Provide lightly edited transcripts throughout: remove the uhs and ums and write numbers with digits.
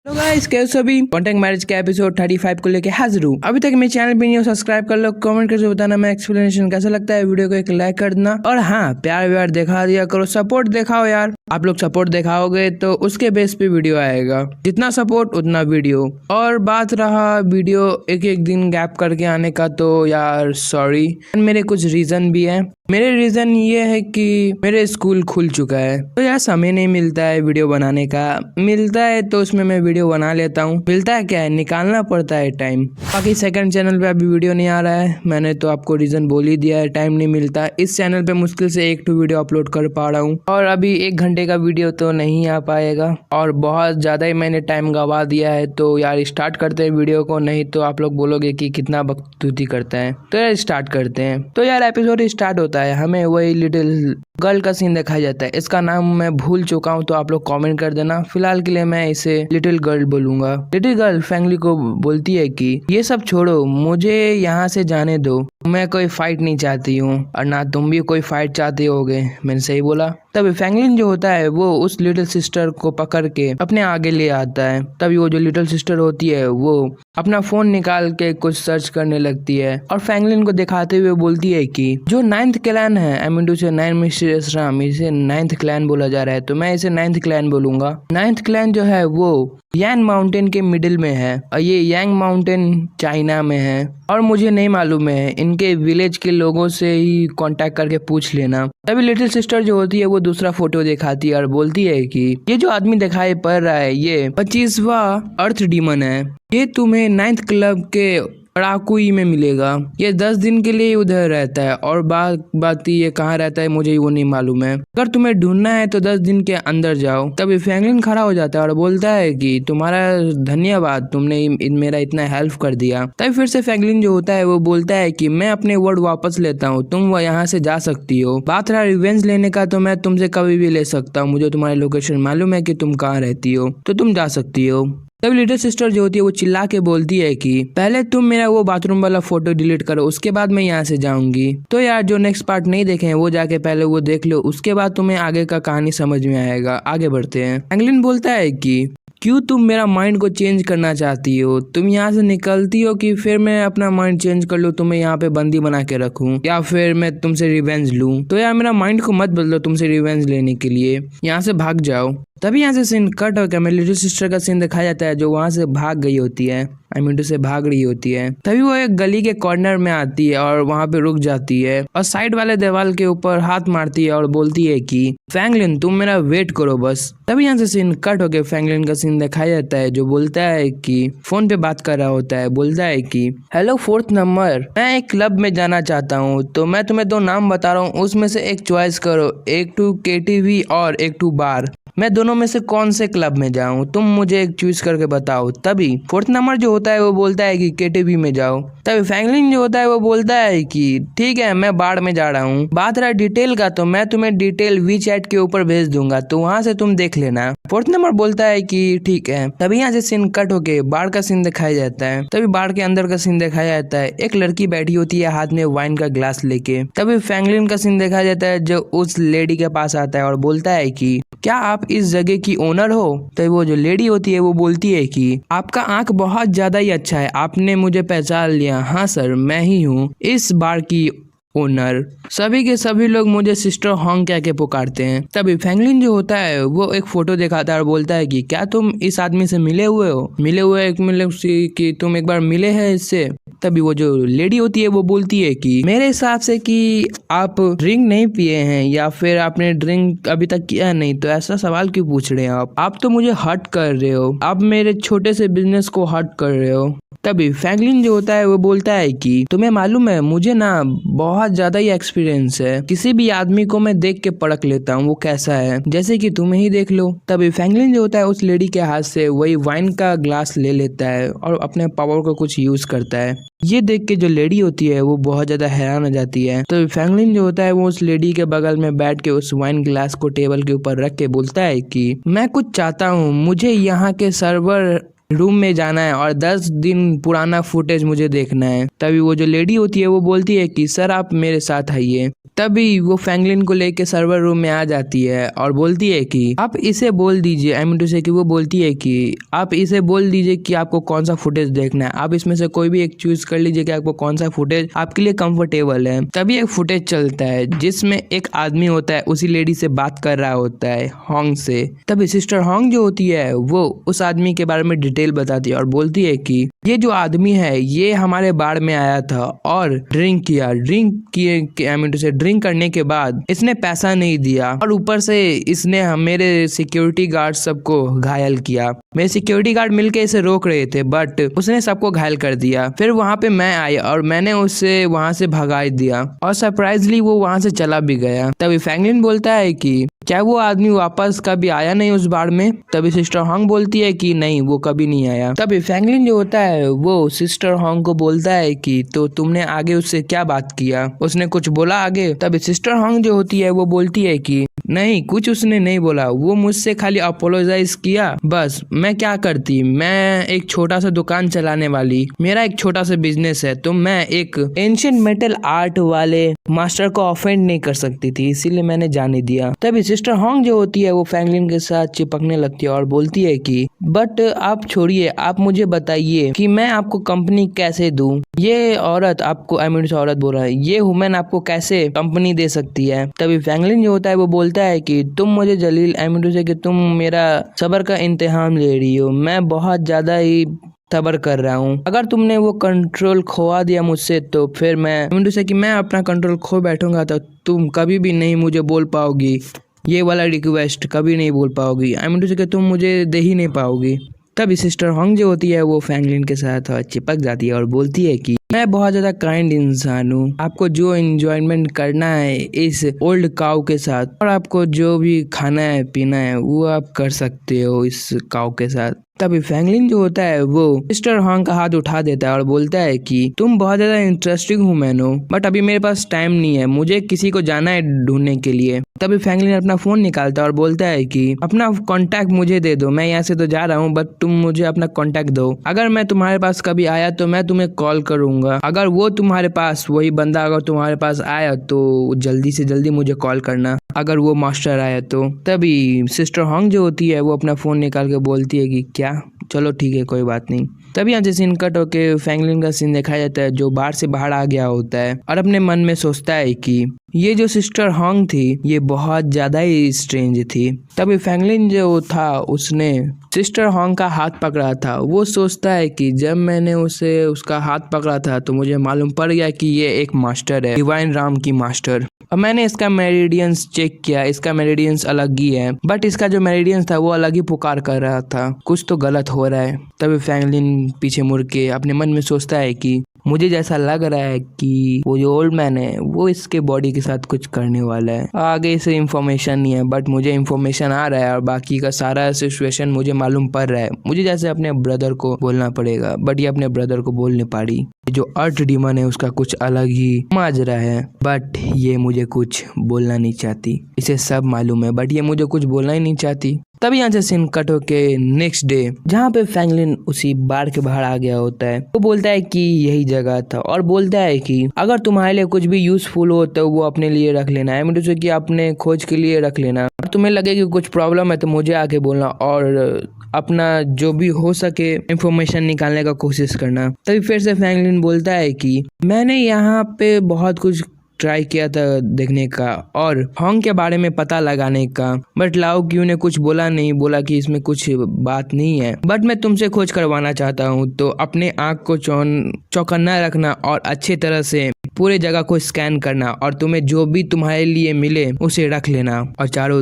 Hello guys, कैसे हो? अभी कॉन्टेक्ट मैरिज के एपिसोड 35 को लेके हाजिर हूँ। अभी तक मेरे चैनल पे नहीं हो, सब्सक्राइब कर लो, कमेंट करके बताना मैं एक्सप्लेनेशन कैसा लगता है, वीडियो को एक लाइक कर देना। और हाँ, प्यार व्यार दिखा दिया करो, सपोर्ट दिखाओ यार। आप लोग सपोर्ट दिखाओगे तो उसके बेस पे वीडियो आएगा, जितना सपोर्ट उतना वीडियो। और बात रहा वीडियो एक एक दिन गैप करके आने का, तो यार सॉरी, मेरे कुछ रीजन भी है। मेरे रीजन ये है कि मेरे स्कूल खुल चुका है, तो यार समय नहीं मिलता है वीडियो बनाने का। मिलता है तो उसमें मैं वीडियो बना लेता हूँ, मिलता है क्या है, निकालना पड़ता है टाइम। बाकी सेकंड चैनल पे अभी वीडियो नहीं आ रहा है, मैंने तो आपको रीजन बोल ही दिया है, टाइम नहीं मिलता। इस चैनल पे मुश्किल से 1-2 वीडियो अपलोड कर पा रहा हूँ, और अभी 1 घंटे का वीडियो तो नहीं आ पाएगा, और बहुत ज्यादा ही मैंने टाइम गवा दिया है। तो यार स्टार्ट करते हैं वीडियो को, नहीं तो आप लोग बोलोगे कि कितना बकचोदी करता है। तो यार स्टार्ट करते हैं। तो यार एपिसोड स्टार्ट होता है, हमें वही लिटिल गर्ल का सीन दिखाया जाता है। इसका नाम मैं भूल चुका हूँ, तो आप लोग कमेंट कर देना। फिलहाल के लिए मैं इसे लिटिल गर्ल बोलूंगा। लिटिल गर्ल फैंगली को बोलती है कि ये सब छोड़ो, मुझे यहाँ से जाने दो, मैं कोई फाइट नहीं चाहती हूँ, और ना तुम भी कोई फाइट चाहते होगे। मैंने सही बोला। तभी फैंगलिन जो होता है वो उस लिटिल सिस्टर को पकड़ के अपने आगे ले आता है। तभी वो जो लिटिल सिस्टर होती है वो अपना फोन निकाल के कुछ सर्च करने लगती है, और फैंगलिन को दिखाते हुए बोलती है कि जो 9th क्लैन है, आई मीन टू से 9 मिस्टीरियस राम, इसे 9th क्लैन बोला जा रहा है, तो मैं इसे 9th क्लैन बोलूंगा। 9th क्लैन जो है वो यांग माउंटेन के मिडिल में है, और ये यांग माउंटेन चाइना में है, और मुझे नहीं मालूम है, इनके विलेज के लोगों से ही कांटेक्ट करके पूछ लेना। तभी लिटिल सिस्टर जो होती है वो दूसरा फोटो दिखाती है और बोलती है कि ये जो आदमी दिखाई पड़ रहा है ये 25वां अर्थ डीमन है, ये तुम्हें 9th क्लब के अड़ाकुई में मिलेगा। ये 10 दिन के लिए उधर रहता है, और बात ये कहाँ रहता है मुझे वो नहीं मालूम है। अगर तुम्हें ढूंढना है तो 10 दिन के अंदर जाओ। तभी फैंगलिन खड़ा हो जाता है और बोलता है कि तुम्हारा धन्यवाद, तुमने मेरा इतना हेल्प कर दिया। तभी फिर से फैंगलिन जो होता है वो बोलता है कि मैं अपने वर्ड वापस लेता हूँ, तुम यहाँ से जा सकती हो। बात रहा रिवेंज लेने का, तो मैं तुमसे कभी भी ले सकता हूँ, मुझे तुम्हारी लोकेशन मालूम है कि तुम कहाँ रहती हो, तो तुम जा सकती हो। तब लिटिल सिस्टर जो होती है वो चिल्ला के बोलती है कि पहले तुम मेरा वो बाथरूम वाला फोटो डिलीट करो, उसके बाद मैं यहाँ से जाऊंगी। तो यार जो नेक्स्ट पार्ट नहीं देखे हैं वो जाके पहले वो देख लो, उसके बाद तुम्हें आगे का कहानी समझ में आएगा। आगे बढ़ते हैं। फैंगलिन बोलता है कि क्यों तुम मेरा माइंड को चेंज करना चाहती हो? तुम यहाँ से निकलती हो कि फिर मैं अपना माइंड चेंज कर लूँ, तुम्हें यहाँ पे बंदी बना के रखूँ, या फिर मैं तुमसे रिवेंज लूँ? तो यार मेरा माइंड को मत बदलो तुमसे रिवेंज लेने के लिए, यहाँ से भाग जाओ। तभी यहाँ से सीन कट होकर मेरी लिटिल सिस्टर का सीन दिखाया जाता है, जो वहां से भाग गई होती है, आई मीन टू से भाग रही होती है। तभी वो एक गली के कॉर्नर में आती है और वहां पे रुक जाती है, और साइड वाले दीवार के ऊपर हाथ मारती है और बोलती है कि फैंगलिन तुम मेरा वेट करो बस। तभी यहाँ से सीन कट होकर फैंगलिन का सीन दिखाया जाता है, जो बोलता है कि फोन पे बात कर रहा होता है। बोलता है कि हेलो 4th नंबर, मैं एक क्लब में जाना चाहता हूँ, तो मैं तुम्हें 2 नाम बता रहा हूँ, उसमें से एक चॉइस करो, एक टू KTV और एक टू बार। मैं दोनों में से कौन से क्लब में जाऊं, तुम मुझे एक चूज करके बताओ। तभी 4th नंबर जो होता है वो बोलता है कि KTV में जाओ। तभी फैंगलिन जो होता है वो बोलता है कि ठीक है, मैं बाढ़ में जा रहा हूँ। बात रहा डिटेल का, तो मैं तुम्हें डिटेल WeChat के ऊपर भेज दूंगा, तो वहां से तुम देख लेना। 4th नंबर बोलता है कि ठीक है। तभी यहाँ से सीन कट होके बाढ़ का सीन दिखाया जाता है। तभी बाढ़ के अंदर का सीन दिखाया जाता है, एक लड़की बैठी होती है हाथ में वाइन का ग्लास लेके। तभी फैंगलिन का सीन देखा जाता है, जो उस लेडी के पास आता है और बोलता है कि क्या आप इस जगह की ओनर हो? तो वो जो लेडी होती है वो बोलती है कि आपका आंख बहुत ज्यादा ही अच्छा है, आपने मुझे पहचान लिया। हाँ सर, मैं ही हूँ इस बार की ओनर। सभी के सभी लोग मुझे सिस्टर हॉन्ग कह के पुकारते हैं। तभी फैंगलिन जो होता है वो एक फोटो दिखाता है और बोलता है कि क्या तुम इस आदमी से मिले हुए हो? मिले हुए एक मतलब कि तुम एक बार मिले हैं इससे? तभी वो जो लेडी होती है वो बोलती है कि मेरे हिसाब से कि आप ड्रिंक नहीं पिए हैं, या फिर आपने ड्रिंक अभी तक किया नहीं, तो ऐसा सवाल क्यों पूछ रहे हैं आप तो मुझे हर्ट कर रहे हो, आप मेरे छोटे से बिजनेस को हर्ट कर रहे हो। तभी फैंगलिन जो होता है वो बोलता है कि तुम्हें मालूम है, मुझे ना बहुत ज्यादा ही एक्सपीरियंस है, किसी भी आदमी को मैं देख के परख लेता हूँ वो कैसा है, जैसे कि तुम्हें ही देख लो। तभी फैंगलिन जो होता है उस लेडी के हाथ से वही वाइन का ग्लास ले लेता है और अपने पावर को कुछ यूज करता है। ये देख के जो लेडी होती है वो बहुत ज्यादा हैरान हो जाती है। तो फैंगलिन जो होता है वो उस लेडी के बगल में बैठ के उस वाइन ग्लास को टेबल के ऊपर रख के बोलता है कि मैं कुछ चाहता हूँ, मुझे यहाँ के सर्वर रूम में जाना है और 10 दिन पुराना फुटेज मुझे देखना है। तभी वो जो लेडी होती है वो बोलती है कि सर आप मेरे साथ आइए। तभी वो फ्रैंकलिन को लेके सर्वर रूम में आ जाती है और बोलती है कि आप इसे बोल दीजिए, आई मीन टू से कि वो बोलती है कि आप इसे बोल दीजिए कि आपको कौन सा फुटेज देखना है, आप इसमें से कोई भी एक चूज कर लीजिए कि आपको कौन सा फुटेज आपके लिए कंफर्टेबल है। तभी एक फुटेज चलता है जिसमें एक आदमी होता है उसी लेडी से बात कर रहा होता है होंग से। तभी सिस्टर होंग जो होती है वो उस आदमी के बारे में डिटेल बताती है और बोलती है कि ये जो आदमी है ये हमारे बार में आया था और ड्रिंक किए आई मीन टू से ड्रिंक करने के बाद इसने पैसा नहीं दिया और ऊपर से इसने मेरे सिक्योरिटी गार्ड सबको घायल किया। मेरे सिक्योरिटी गार्ड मिलके इसे रोक रहे थे बट उसने सबको घायल कर दिया। फिर वहां पे मैं आई और मैंने उसे वहां से भगा दिया और सरप्राइजली वो वहां से चला भी गया। तभी फ्रैंकलिन बोलता है कि क्या वो आदमी वापस कभी आया नहीं उस बार में? तभी सिस्टर होंग बोलती है कि नहीं, वो कभी नहीं आया। तभी फ्रैंकलिन जो होता है वो सिस्टर होंग को बोलता है कि तो तुमने आगे उससे क्या बात किया, उसने कुछ बोला आगे? तभी सिस्टर होंग जो होती है वो बोलती है कि नहीं, कुछ उसने नहीं बोला, वो मुझसे खाली अपोलोजाइज किया बस। मैं क्या करती, मैं एक छोटा सा दुकान चलाने वाली, मेरा एक छोटा सा बिजनेस है, तो मैं एक एंशिएंट मेटल आर्ट वाले मास्टर को ऑफेंड नहीं कर सकती थी, इसीलिए मैंने जाने दिया। तभी सिस्टर होंग जो होती है वो फ्रैंकलिन के साथ चिपकने लगती है और बोलती है कि बट आप छोड़िए, आप मुझे बताइए कि मैं आपको कंपनी कैसे दूं। ये औरत आपको, आई मीन औरत बोल रहा है, ये वुमेन आपको कैसे कंपनी दे सकती है? तभी फ्रैंकलिन जो होता है वो बोलता है कि तुम मुझे जलील, आई मीन से कि तुम मेरा सब्र का इम्तिहान ले रही हो, मैं बहुत ज्यादा ही सब्र कर रहा हूँ। अगर तुमने वो कंट्रोल खोवा दिया मुझसे तो फिर मैं से कि मैं अपना कंट्रोल खो बैठूंगा तो तुम कभी भी नहीं मुझे बोल पाओगी, ये वाला रिक्वेस्ट कभी नहीं बोल पाओगी, आई मीन टू से कि तुम मुझे दे ही नहीं पाओगी। तभी सिस्टर होंग जो होती है वो फ्रैंकलिन के साथ चिपक जाती है और बोलती है कि मैं बहुत ज्यादा काइंड इंसान हूँ, आपको जो एंजॉयमेंट करना है इस ओल्ड काऊ के साथ और आपको जो भी खाना है पीना है वो आप कर सकते हो इस काऊ के साथ। तभी फ्रैंकलिन जो होता है वो सिस्टर होंग का हाथ उठा देता है और बोलता है कि तुम बहुत ज्यादा इंटरेस्टिंग वुमेन हो बट अभी मेरे पास टाइम नहीं है, मुझे किसी को जाना है ढूंढने के लिए। तभी फ्रैंकलिन अपना फोन निकालता है और बोलता है कि अपना कांटेक्ट मुझे दे दो, मैं यहाँ से तो जा रहा हूँ बट तुम मुझे अपना कांटेक्ट दो, अगर मैं तुम्हारे पास कभी आया तो मैं तुम्हें कॉल करूंगा, अगर वो तुम्हारे पास, वही बंदा अगर तुम्हारे पास आया तो जल्दी से जल्दी मुझे कॉल करना, अगर वो मास्टर आया तो। तभी सिस्टर होंग जो होती है वो अपना फोन निकाल के बोलती है कि क्या, चलो ठीक है कोई बात नहीं। तभी यहाँ से सीन कट होके फ्रैंकलिन का सीन दिखाया जाता है जो बार से बाहर आ गया होता है और अपने मन में सोचता है कि ये जो सिस्टर होंग थी ये बहुत ज्यादा ही स्ट्रेंज थी। तभी फ्रैंकलिन जो था उसने सिस्टर होंग का हाथ पकड़ा था, वो सोचता है कि जब मैंने उसे उसका हाथ पकड़ा था तो मुझे मालूम पड़ गया कि ये एक मास्टर है, डिवाइन राम की मास्टर, और मैंने इसका मेरिडियंस चेक किया, इसका मेरिडियंस अलग ही है बट इसका जो मेरिडियंस था वो अलग ही पुकार कर रहा था, कुछ तो गलत हो रहा है। तभी फ्रैंकलिन पीछे मुड़ के अपने मन में सोचता है कि मुझे जैसा लग रहा है कि वो जो ओल्ड मैन है वो इसके बॉडी के साथ कुछ करने वाला है। आगे से इंफॉर्मेशन नहीं है बट मुझे इंफॉर्मेशन आ रहा है और बाकी का सारा सिचुएशन मुझे मालूम पड़ रहा है। मुझे जैसे अपने ब्रदर को बोलना पड़ेगा बट ये अपने ब्रदर को बोल नहीं पा रही। जो अर्थ डीमन है उसका कुछ अलग ही माजरा है बट ये मुझे कुछ बोलना नहीं चाहती, इसे सब मालूम है बट ये मुझे कुछ बोलना ही नहीं चाहती। तभी यहाँ से सीन कट होके नेक्स्ट डे जहाँ पे फ्रैंकलिन उसी बार के बाहर आ गया होता है, वो बोलता है कि यही जगह था और बोलता है कि अगर तुम्हारे लिए कुछ भी यूजफुल हो तो वो अपने लिए रख लेना है, मुझे कि अपने खोज के लिए रख लेना, और तुम्हें लगे कि कुछ प्रॉब्लम है तो मुझे आके बोलना और अपना जो भी हो सके इंफॉर्मेशन निकालने का कोशिश करना। तभी फिर से फ्रैंकलिन बोलता है कि मैंने यहाँ पे बहुत कुछ ट्राई किया था देखने का और होंग के बारे में पता लगाने का बट लाओ क्यू ने कुछ बोला नहीं, बोला कि इसमें कुछ बात नहीं है बट मैं तुमसे खोज करवाना चाहता हूँ, तो अपने आँख को चौकन्ना रखना और अच्छी तरह से पूरे जगह को स्कैन करना और तुम्हें जो भी तुम्हारे लिए मिले उसे रख लेना और चारों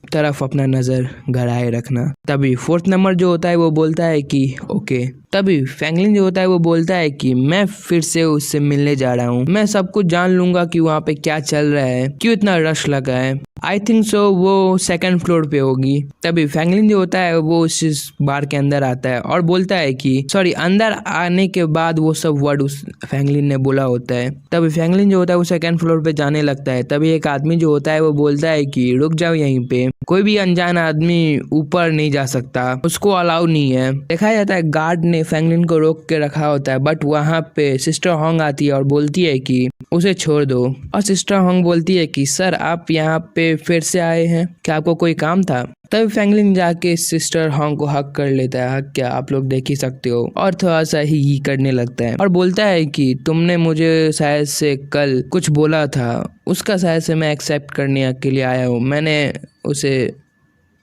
तरफ अपना नजर गड़ाए रखना। तभी फोर्थ नंबर जो होता है वो बोलता है कि ओके। तभी फ्रैंकलिन जो होता है वो बोलता है कि मैं फिर से उससे मिलने जा रहा हूँ, मैं सब कुछ जान लूंगा कि वहाँ पे क्या चल रहा है, क्यों इतना रश लगा है। आई थिंक सो वो सेकंड फ्लोर पे होगी। तभी फ्रैंकलिन जो होता है वो उस बार के अंदर आता है और बोलता है कि सॉरी, अंदर आने के बाद वो सब वर्ड उस फ्रैंकलिन ने बोला होता है। तभी फ्रैंकलिन जो होता है वो सेकंड फ्लोर पे जाने लगता है। तभी एक आदमी जो होता है वो बोलता है कि रुक जाओ यहीं पे, कोई भी अनजान आदमी ऊपर नहीं जा सकता, उसको अलाउ नहीं है। देखा जाता है गार्ड ने फैंगलिन को रोक के रखा होता है, बट वहाँ पे सिस्टर होंग आती है और बोलती है कि उसे छोड़ दो। और सिस्टर होंग बोलती है कि सर आप यहाँ पे फिर से आए हैं, क्या आपको कोई काम था? तब फैंगलिन जाके सिस्टर होंग को हक कर लेता है, हक क्या आप लोग देख ही सकते हो, और थोड़ा सा ही करने लगता है और बोलता है कि तुमने मुझे शायद से कल कुछ बोला था, उसका शायद से मैं एक्सेप्ट करने के लिए आया हूँ, मैंने उसे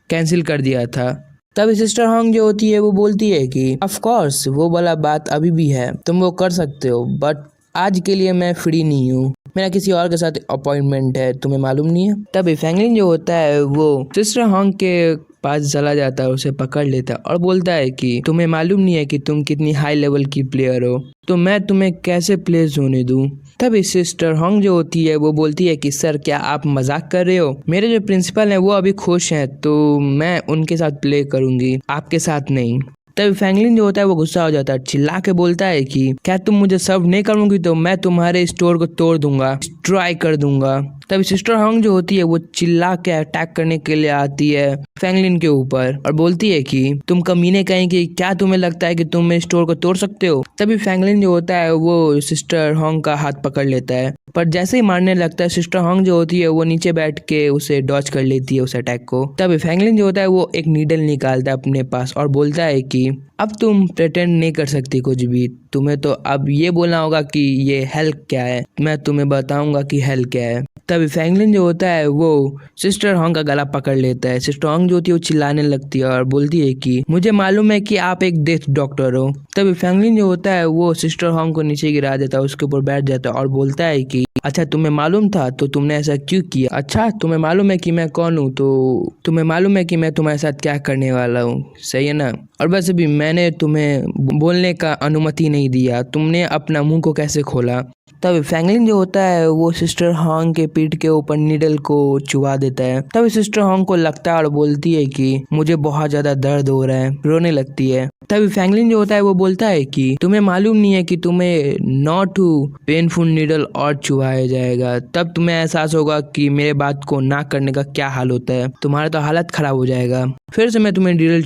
कैंसिल कर दिया था। तब सिस्टर होंग जो होती है वो बोलती है कि ऑफ कोर्स वो वाला बात अभी भी है, तुम वो कर सकते हो, बट आज के लिए मैं फ्री नहीं हूँ, मेरा किसी और के साथ अपॉइंटमेंट है, तुम्हें मालूम नहीं है? तभी फैंगलिन जो होता है वो सिस्टर होंग के पास चला जाता है, उसे पकड़ लेता है और बोलता है कि तुम्हें मालूम नहीं है कि तुम कितनी हाई लेवल की प्लेयर हो, तो मैं तुम्हें कैसे प्लेस होने दूं? तभी सिस्टर होंग जो होती है वो बोलती है कि सर क्या आप मजाक कर रहे हो? मेरे जो प्रिंसिपल हैं वो अभी खुश हैं, तो मैं उनके साथ प्ले करूंगी, आपके साथ नहीं। तब फैंगलिन जो होता है वो गुस्सा हो जाता है, चिल्ला के बोलता है कि क्या तुम मुझे सर्व नहीं करोगी तो मैं तुम्हारे स्टोर को तोड़ दूंगा, डिस्ट्रॉय कर दूंगा। तभी सिस्टर होंग जो होती है वो चिल्ला के अटैक करने के लिए आती है फैंगलिन के ऊपर और बोलती है कि तुम कमीने कहेंगे, क्या तुम्हें लगता है कि तुम मेरे स्टोर को तोड़ सकते हो? तभी फैंगलिन जो होता है वो सिस्टर होंग का हाथ पकड़ लेता है, पर जैसे ही मारने लगता है सिस्टर होंग जो होती है वो नीचे बैठ के उसे डॉज कर लेती है उस अटैक को। तभी फैंगलिन जो होता है वो एक नीडल निकालता है अपने पास और बोलता है कि अब तुम प्रेटेंड नहीं कर सकती कुछ भी, तुम्हें तो अब ये बोलना होगा कि ये हेल क्या है, मैं तुम्हें बताऊंगा कि हेल क्या है। तभी फैंगलिन जो होता है वो सिस्टर होंग का गला पकड़ लेता है। सिस्टर होंग जो होती है वो चिल्लाने लगती है और बोलती है कि मुझे मालूम है कि आप एक डेथ डॉक्टर हो। तभी फैंगलिन जो होता है वो सिस्टर होंग को नीचे गिरा देता है, उसके ऊपर बैठ जाता है और बोलता है कि अच्छा तुम्हें मालूम था तो तुमने ऐसा क्यों किया? अच्छा तुम्हें मालूम है कि मैं कौन हूँ, तो तुम्हें मालूम है कि मैं तुम्हारे साथ क्या करने वाला हूँ, सही है ना? और बस अभी मैंने तुम्हें बोलने का अनुमति नहीं दिया, तुमने अपना मुंह को कैसे खोला? तब फैंगलिन जो होता है वो सिस्टर होंग के पीठ के ऊपर नीडल को चुबा देता है। तब सिस्टर होंग को लगता है और बोलती है कि मुझे बहुत ज्यादा दर्द हो रहा है, रोने लगती है। तभी फैंगलिन जो होता है वो बोलता है कि तुम्हें मालूम नहीं है कि तुम्हें नॉट पेनफुल नीडल और चुभाया जाएगा, तब तुम्हें एहसास होगा कि मेरे बात को ना करने का क्या हाल होता है, तुम्हारा तो हालत खराब हो जाएगा, फिर से मैं तुम्हें नीडल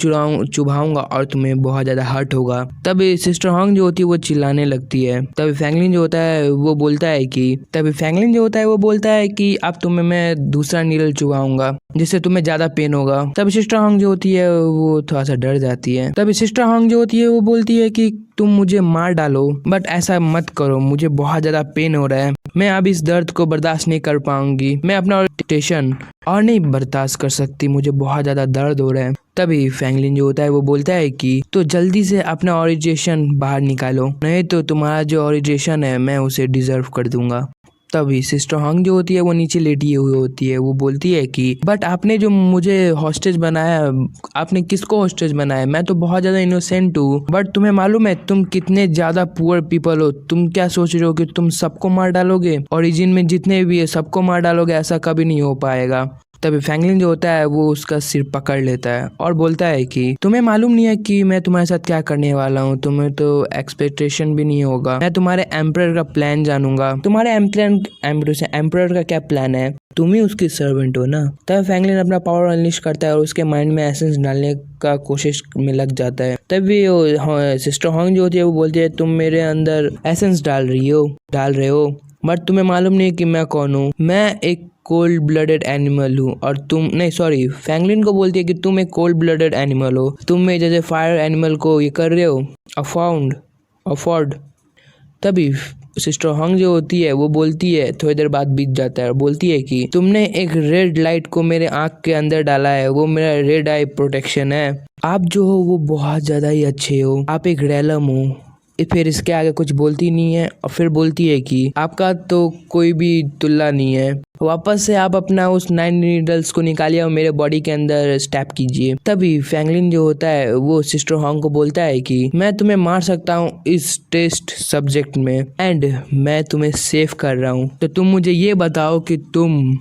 चुभाऊंगा और तुम्हें बहुत ज्यादा हर्ट होगा। तब सिस्टर होंग जो होती है वो चिल्लाने लगती है। तभी फैंगलिन जो होता है वो बोलता है कि अब तुम्हें मैं दूसरा नीडल चुभाऊंगा जिससे तुम्हें ज्यादा पेन होगा। तब सिस्टर होंग जो होती है वो थोड़ा सा डर जाती है। तभी सिस्टर होंग जो होती है वो बोलती है कि तुम मुझे मार डालो, बट ऐसा मत करो, मुझे बहुत ज्यादा पेन हो रहा है, मैं अब इस दर्द को बर्दाश्त नहीं कर पाऊंगी, मैं अपना ओरिएंटेशन और नहीं बर्दाश्त कर सकती, मुझे बहुत ज्यादा दर्द हो रहा है। तभी फैंगलिन जो होता है वो बोलता है कि तो जल्दी से अपना ओरिएंटेशन बाहर निकालो, नहीं तो तुम्हारा जो ओरिएंटेशन है मैं उसे डिजर्व कर दूंगा। तभी सिस्टर होंग जो होती है वो नीचे लेटी हुई होती है, वो बोलती है कि बट आपने जो मुझे हॉस्टेज बनाया, आपने किसको हॉस्टेज बनाया? मैं तो बहुत ज्यादा इनोसेंट हूँ, बट तुम्हें मालूम है तुम कितने ज्यादा पुअर पीपल हो, तुम क्या सोच रहे हो कि तुम सबको मार डालोगे, ओरिजिन में जितने भी है सबको मार डालोगे? ऐसा कभी नहीं हो पाएगा। तभी फैंगलिन जो होता है वो उसका सिर पकड़ लेता है और बोलता है कि तुम्हें मालूम नहीं है कि मैं तुम्हारे साथ क्या करने वाला हूँ, तुम्हें तो एक्सपेक्टेशन भी नहीं होगा, मैं तुम्हारे एम्परर का प्लान जानूंगा, तुम्हारे एम्परर का क्या प्लान है, तुम ही उसकी सर्वेंट हो ना। तब फैंगलिन अपना पावर अनलिश करता है और उसके माइंड में एसेंस डालने का कोशिश में लग जाता है। तभी सिस्टर होंग जो होती है वो बोलती है तुम मेरे अंदर एसेंस डाल रहे हो, बट तुम्हें मालूम नहीं कि मैं कौन हूँ, मैं एक कोल्ड ब्लडेड एनिमल हूँ और फैंगलिन को बोलती है कि तुम एक कोल्ड ब्लडेड एनिमल हो, तुम में जैसे फायर एनिमल को ये कर रहे हो अफोर्ड। तभी सिस्टर होंग जो होती है वो बोलती है, थोड़ी देर बाद बीत जाता है और बोलती है कि तुमने एक रेड लाइट को मेरे आँख के अंदर डाला है, वो मेरा रेड आई प्रोटेक्शन है, आप जो हो वो बहुत ज्यादा ही अच्छे हो, आप एक रेलम हो। फिर इसके आगे कुछ बोलती नहीं है और फिर बोलती है कि आपका तो कोई भी तुलना नहीं है, वापस से आप अपना उस 9 नीडल्स को निकालिए और मेरे बॉडी के अंदर स्टैप कीजिए। तभी फैंगलिन जो होता है वो सिस्टर होंग को बोलता है कि मैं तुम्हें मार सकता हूँ इस टेस्ट सब्जेक्ट में एंड मैं तुम्हें सेव कर रहा हूँ, तो तुम मुझे ये बताओ कि तुम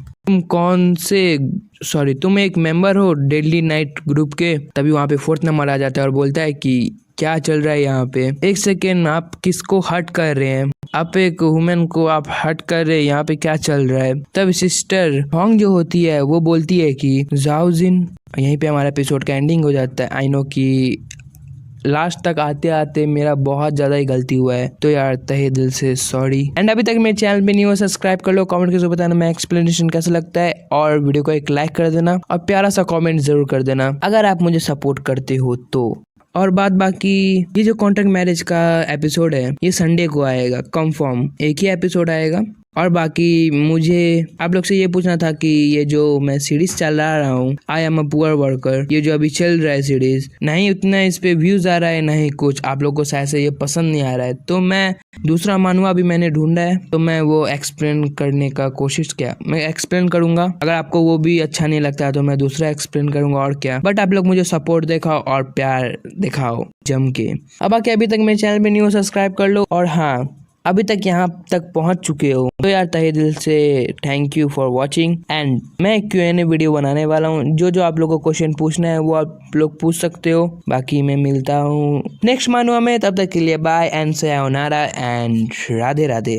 एक मेंबर हो डेडली नाइट ग्रुप के। तभी वहाँ पे 4th नंबर आ जाता है और बोलता है कि क्या चल रहा है यहाँ पे, एक सेकेंड, आप किसको हर्ट कर रहे हैं? आप एक वुमेन को आप हर्ट कर रहे, यहाँ पे क्या चल रहा है। तब सिस्टर होंग जो होती है वो बोलती है कि जाओ जिन। यहीं पे हमारा एपिसोड का एंडिंग हो जाता है। आई नो कि लास्ट तक आते आते मेरा बहुत ज्यादा ही गलती हुआ है, तो यार तहे दिल से सॉरी। एंड अभी तक मेरे चैनल पे नहीं हो सब्सक्राइब कर लो, कमेंट करके बताना मैं एक्सप्लेनेशन कैसा लगता है, और वीडियो को एक लाइक कर देना और प्यारा सा कमेंट जरूर कर देना अगर आप मुझे सपोर्ट करते हो तो। और बाकी ये जो कॉन्ट्रैक्ट मैरिज का एपिसोड है ये संडे को आएगा, कंफर्म एक ही एपिसोड आएगा। और बाकी मुझे आप लोग से ये पूछना था कि ये जो मैं सीरीज चला रहा हूँ I am a poor worker, ये जो अभी चल रहा है सीरीज, नहीं उतना इस पे व्यूज आ रहा है नहीं कुछ, आप लोग को शायद से ये पसंद नहीं आ रहा है, तो मैं दूसरा मानुआ भी मैंने ढूंढा है, तो मैं वो एक्सप्लेन करने का कोशिश किया, मैं एक्सप्लेन करूंगा। अगर आपको वो भी अच्छा नहीं लगता तो मैं दूसरा एक्सप्लेन करूंगा और क्या। बट आप लोग मुझे सपोर्ट दिखाओ और प्यार दिखाओ जम के। अब आके अभी तक मेरे चैनल पे नहीं हो सब्सक्राइब कर लो, और हाँ अभी तक यहाँ तक पहुँच चुके हो तो यार तहे दिल से thank you for watching. And मैं Q&A वीडियो बनाने वाला हूँ, जो आप लोगों को क्वेश्चन पूछना है वो आप लोग पूछ सकते हो। बाकी मैं मिलता हूँ नेक्स्ट मानुआ में, तब तक के लिए bye and sayonara and Radhe Radhe.